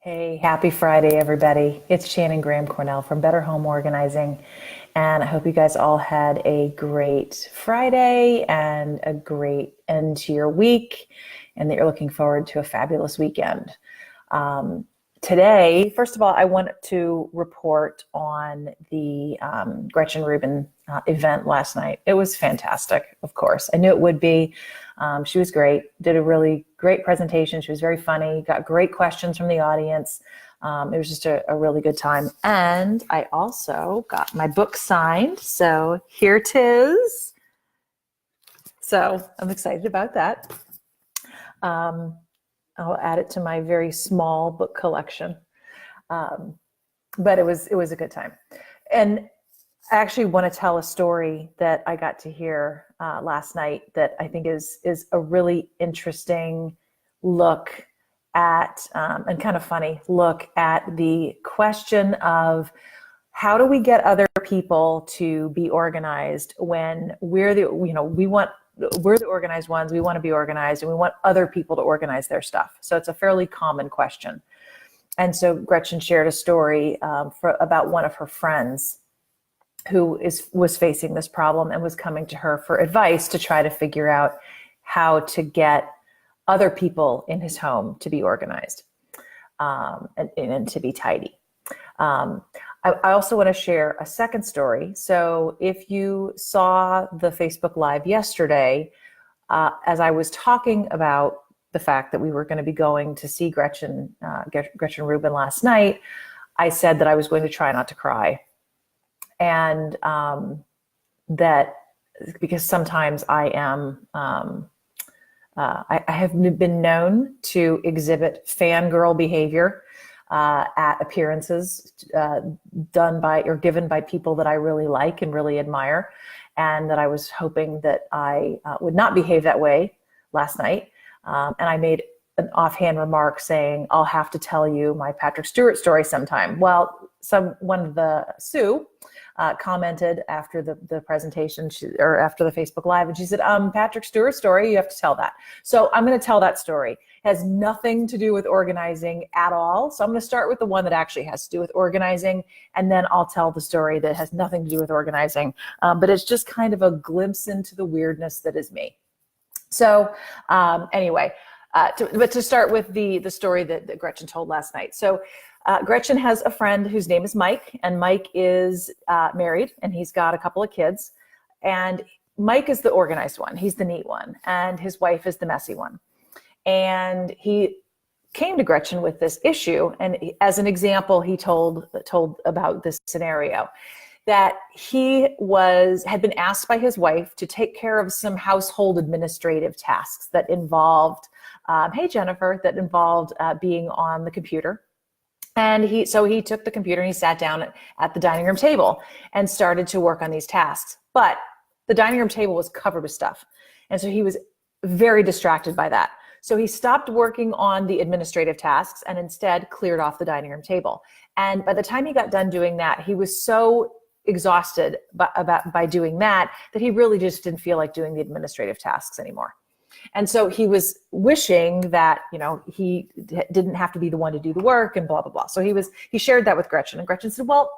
Hey, happy Friday, everybody. It's Shannon Graham Cornell from Better Home Organizing. And I hope you guys all had a great Friday and a great end to your week, and that you're looking forward to a fabulous weekend. Um, Today, first of all, I want to report on the Gretchen Rubin event last night. It was fantastic, of course. I knew it would be. She was great, did a really great presentation. She was very funny, got great questions from the audience. It was just a really good time. And I also got my book signed. So here it is. So I'm excited about that. I'll add it to my very small book collection. But it was a good time. And I actually want to tell a story that I got to hear last night that I think is a really interesting look at, and kind of funny look at the question of how do we get other people to be organized when we're the organized ones, we want to be organized, and we want other people to organize their stuff. So it's a fairly common question. And so Gretchen shared a story about one of her friends who was facing this problem and was coming to her for advice to try to figure out how to get other people in his home to be organized and to be tidy. I also want to share a second story. So if you saw the Facebook Live yesterday, as I was talking about the fact that we were going to be going to see Gretchen Rubin last night, I said that I was going to try not to cry. And that because sometimes I am, I have been known to exhibit fangirl behavior at appearances done by or given by people that I really like and really admire, and that I was hoping that I would not behave that way last night. And I made an offhand remark saying, I'll have to tell you my Patrick Stewart story sometime. Well, Sue commented after the presentation or after the Facebook Live, and she said, Patrick Stewart story, you have to tell that. So I'm going to tell that story. It has nothing to do with organizing at all. So I'm going to start with the one that actually has to do with organizing, and then I'll tell the story that has nothing to do with organizing. But it's just kind of a glimpse into the weirdness that is me. So anyway, but to start with the story that Gretchen told last night. So Gretchen has a friend whose name is Mike, and Mike is married, and he's got a couple of kids. And Mike is the organized one. He's the neat one. And his wife is the messy one. And he came to Gretchen with this issue. And as an example, he told about this scenario that he had been asked by his wife to take care of some household administrative tasks that involved, hey, Jennifer, that involved being on the computer. And he took the computer and he sat down at the dining room table and started to work on these tasks. But the dining room table was covered with stuff. And so he was very distracted by that. So he stopped working on the administrative tasks and instead cleared off the dining room table. And by the time he got done doing that, he was so exhausted by doing that he really just didn't feel like doing the administrative tasks anymore. And so he was wishing that, he didn't have to be the one to do the work and blah, blah, blah. So he shared that with Gretchen, and Gretchen said, well,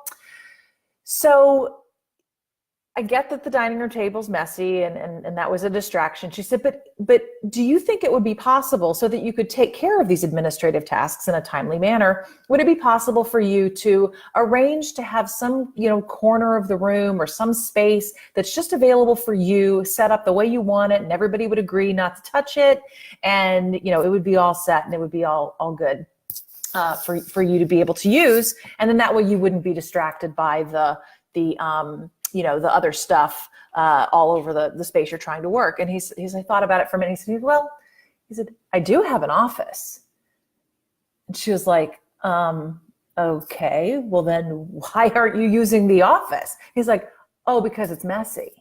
so I get that the dining room table's messy and that was a distraction. She said, but do you think it would be possible so that you could take care of these administrative tasks in a timely manner? Would it be possible for you to arrange to have some, corner of the room or some space that's just available for you, set up the way you want it, and everybody would agree not to touch it, and it would be all set and it would be all good for you to be able to use, and then that way you wouldn't be distracted by the other stuff all over the space you're trying to work. And he's I thought about it for a minute. He said, I do have an office. And she was like, okay, well then why aren't you using the office? He's like, oh, because it's messy.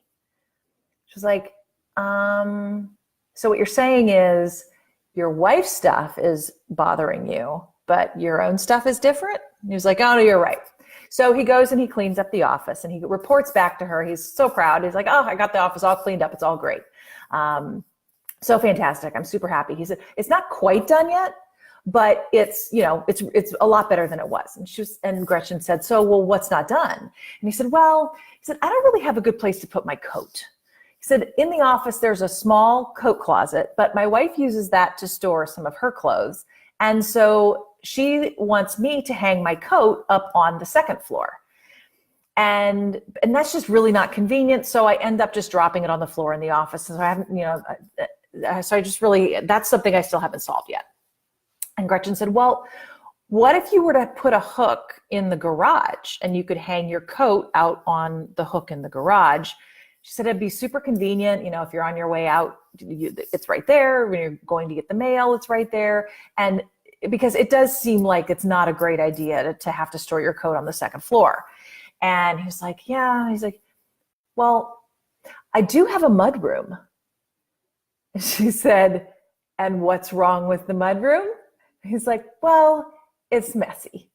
She's like, so what you're saying is your wife's stuff is bothering you, but your own stuff is different? And he was like, oh, no, you're right. So he goes and he cleans up the office and he reports back to her. He's so proud. He's like, oh, I got the office all cleaned up. It's all great. So fantastic. I'm super happy. He said, it's not quite done yet, but it's, it's a lot better than it was. And Gretchen said, so, well, what's not done? And he said, I don't really have a good place to put my coat. He said, in the office, there's a small coat closet, but my wife uses that to store some of her clothes. And so she wants me to hang my coat up on the second floor. And that's just really not convenient. So I end up just dropping it on the floor in the office. So I haven't, so I just really, that's something I still haven't solved yet. And Gretchen said, well, what if you were to put a hook in the garage and you could hang your coat out on the hook in the garage? She said, it'd be super convenient. If you're on your way out, it's right there. When you're going to get the mail, it's right there. And because it does seem like it's not a great idea to have to store your coat on the second floor. And he was like, yeah. He's like, well, I do have a mudroom. And she said, and what's wrong with the mudroom? He's like, well, it's messy.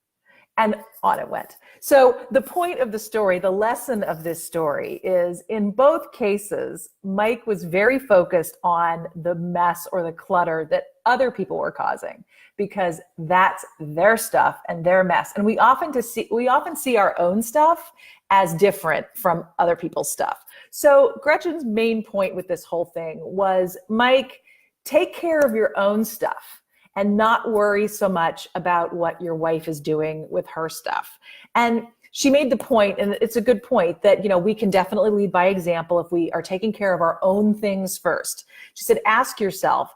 And on it went. So the point of the story, the lesson of this story is, in both cases, Mike was very focused on the mess or the clutter that other people were causing, because that's their stuff and their mess. And we often see our own stuff as different from other people's stuff. So Gretchen's main point with this whole thing was, Mike, take care of your own stuff and not worry so much about what your wife is doing with her stuff. And she made the point, and it's a good point, that, we can definitely lead by example if we are taking care of our own things first. She said, ask yourself,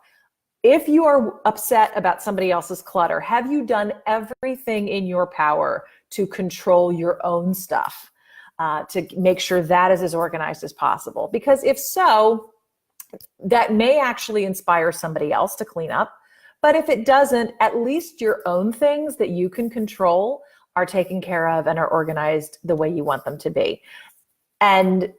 if you are upset about somebody else's clutter, have you done everything in your power to control your own stuff, to make sure that is as organized as possible? Because if so, that may actually inspire somebody else to clean up. But if it doesn't, at least your own things that you can control are taken care of and are organized the way you want them to be. And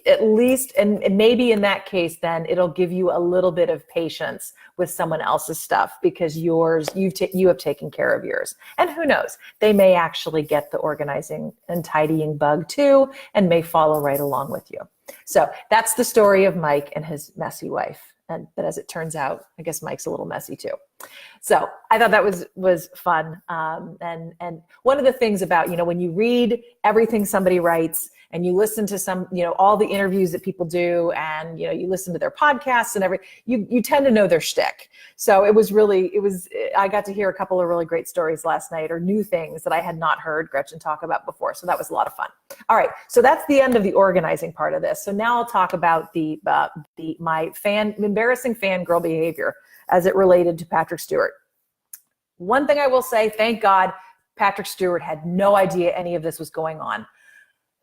at least, and maybe in that case, then it'll give you a little bit of patience with someone else's stuff, because you have taken care of yours. And who knows, they may actually get the organizing and tidying bug too, and may follow right along with you. So that's the story of Mike and his messy wife. But as it turns out, I guess Mike's a little messy too. So I thought that was fun. And one of the things about, when you read everything somebody writes and you listen to some, all the interviews that people do, and, you listen to their podcasts and you tend to know their shtick. So I got to hear a couple of really great stories last night, or new things that I had not heard Gretchen talk about before. So that was a lot of fun. All right. So that's the end of the organizing part of this. So now I'll talk about my embarrassing fangirl behavior as it related to Patrick Stewart. One thing I will say, thank God, Patrick Stewart had no idea any of this was going on.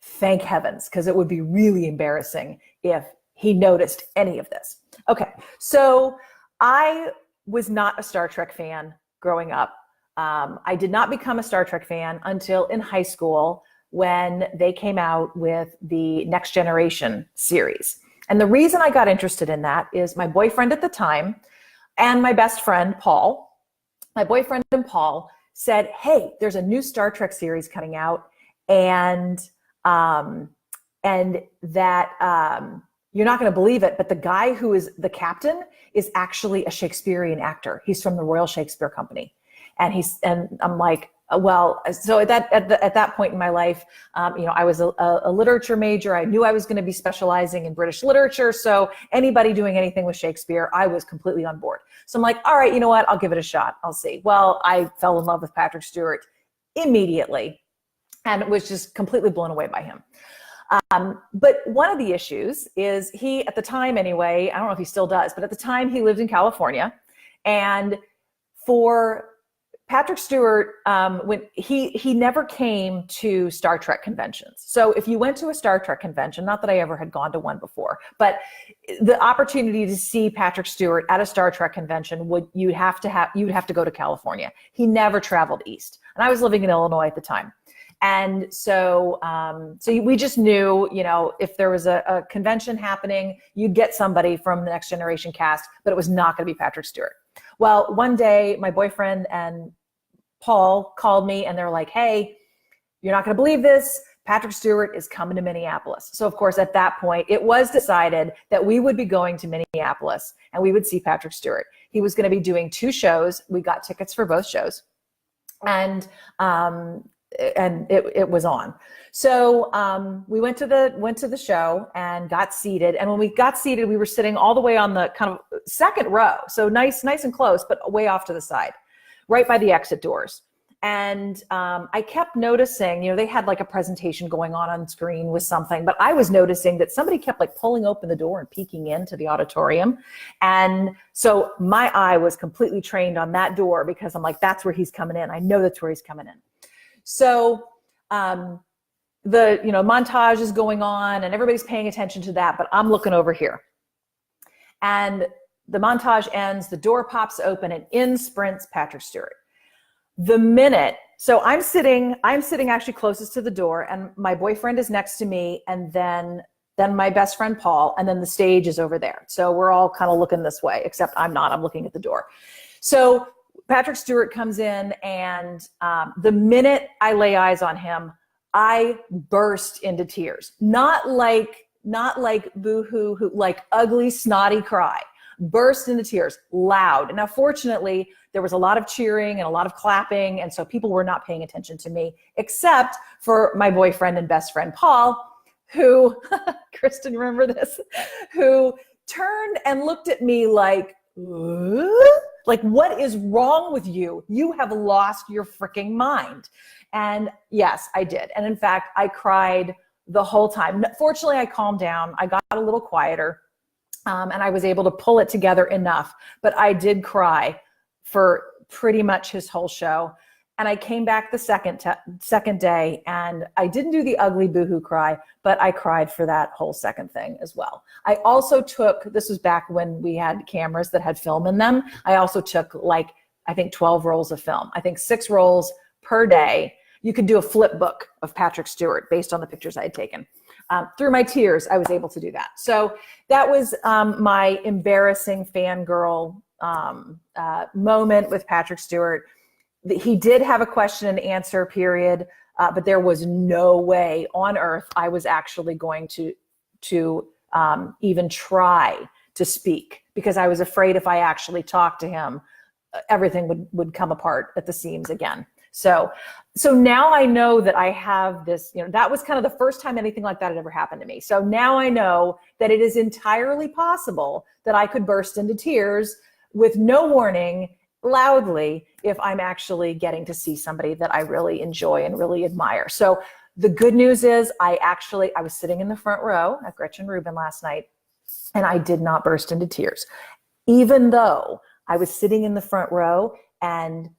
Thank heavens, because it would be really embarrassing if he noticed any of this. Okay, so I was not a Star Trek fan growing up. I did not become a Star Trek fan until in high school, when they came out with the Next Generation series. And the reason I got interested in that is my boyfriend at the time and my best friend, Paul. My boyfriend and Paul said, hey, there's a new Star Trek series coming out, and that you're not going to believe it, but the guy who is the captain is actually a Shakespearean actor. He's from the Royal Shakespeare Company. And I'm like, well, so at that point in my life, I was a literature major. I knew I was going to be specializing in British literature. So anybody doing anything with Shakespeare, I was completely on board. So I'm like, all right, you know what? I'll give it a shot. I'll see. Well, I fell in love with Patrick Stewart immediately and was just completely blown away by him. But one of the issues is he, at the time anyway, I don't know if he still does, but at the time he lived in California. And for Patrick Stewart, when he never came to Star Trek conventions. So if you went to a Star Trek convention, not that I ever had gone to one before, but the opportunity to see Patrick Stewart at a Star Trek convention, you'd have to go to California. He never traveled east, and I was living in Illinois at the time. And so we just knew, if there was a convention happening, you'd get somebody from the Next Generation cast, but it was not going to be Patrick Stewart. Well, one day my boyfriend and Paul called me and they're like, hey, you're not going to believe this. Patrick Stewart is coming to Minneapolis. So of course, at that point, it was decided that we would be going to Minneapolis and we would see Patrick Stewart. He was going to be doing 2 shows. We got tickets for both shows, and it was on. So we went to the show and got seated. And when we got seated, we were sitting all the way on the kind of second row. So nice and close, but way off to the side, right by the exit doors. And I kept noticing, you know, they had like a presentation going on screen with something, but I was noticing that somebody kept like pulling open the door and peeking into the auditorium. And so my eye was completely trained on that door because I'm like, that's where he's coming in. I know that's where he's coming in. So the montage is going on and everybody's paying attention to that, but I'm looking over here. And the montage ends, the door pops open, and in sprints Patrick Stewart. The minute, so I'm sitting actually closest to the door, and my boyfriend is next to me, and then my best friend Paul, and then the stage is over there. So we're all kind of looking this way, except I'm not, I'm looking at the door. So Patrick Stewart comes in, and the minute I lay eyes on him, I burst into tears. Not like boo-hoo, like ugly, snotty cry. Burst into tears, loud. Now, fortunately, there was a lot of cheering and a lot of clapping, and so people were not paying attention to me, except for my boyfriend and best friend, Paul, who, Kristen, remember this? Who turned and looked at me like, what is wrong with you? You have lost your freaking mind. And yes, I did. And in fact, I cried the whole time. Fortunately, I calmed down. I got a little quieter. And I was able to pull it together enough, but I did cry for pretty much his whole show. And I came back the second day, and I didn't do the ugly boohoo cry, but I cried for that whole second thing as well. I also took, this was back when we had cameras that had film in them. I also took I think 12 rolls of film. I think 6 rolls per day. You could do a flip book of Patrick Stewart based on the pictures I had taken. Through my tears, I was able to do that. So that was my embarrassing fangirl moment with Patrick Stewart. He did have a question and answer period, but there was no way on earth I was actually going to even try to speak, because I was afraid if I actually talked to him, everything would come apart at the seams again. So now I know that I have this, that was kind of the first time anything like that had ever happened to me. So now I know that it is entirely possible that I could burst into tears with no warning, loudly, if I'm actually getting to see somebody that I really enjoy and really admire. So the good news is I was sitting in the front row at Gretchen Rubin last night, and I did not burst into tears, even though I was sitting in the front row, and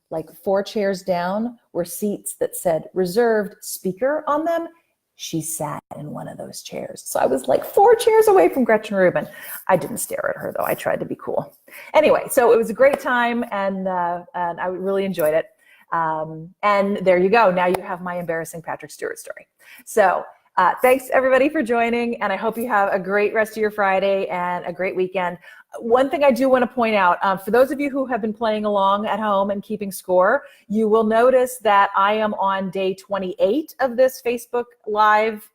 4 chairs down were seats that said reserved speaker on them. She sat in one of those chairs. So I was 4 chairs away from Gretchen Rubin. I didn't stare at her though. I tried to be cool. Anyway, so it was a great time, and I really enjoyed it. And there you go. Now you have my embarrassing Patrick Stewart story. So thanks everybody for joining, and I hope you have a great rest of your Friday and a great weekend. One thing I do want to point out, for those of you who have been playing along at home and keeping score, you will notice that I am on day 28 of this Facebook Live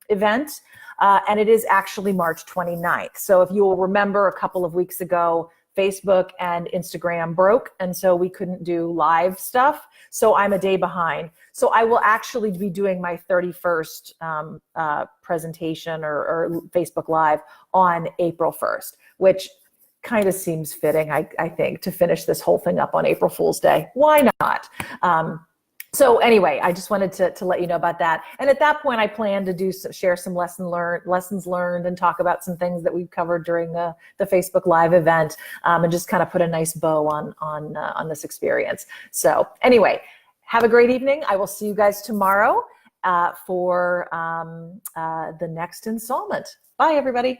event, and it is actually March 29th. So if you will remember, a couple of weeks ago, Facebook and Instagram broke, and so we couldn't do live stuff. So I'm a day behind. So I will actually be doing my 31st presentation or Facebook Live on April 1st, which kind of seems fitting, I think, to finish this whole thing up on April Fool's Day. Why not? So anyway, I just wanted to let you know about that. And at that point, I plan to share some lessons learned and talk about some things that we've covered during the Facebook Live event, and just kind of put a nice bow on this experience. So anyway, have a great evening. I will see you guys tomorrow for the next installment. Bye, everybody.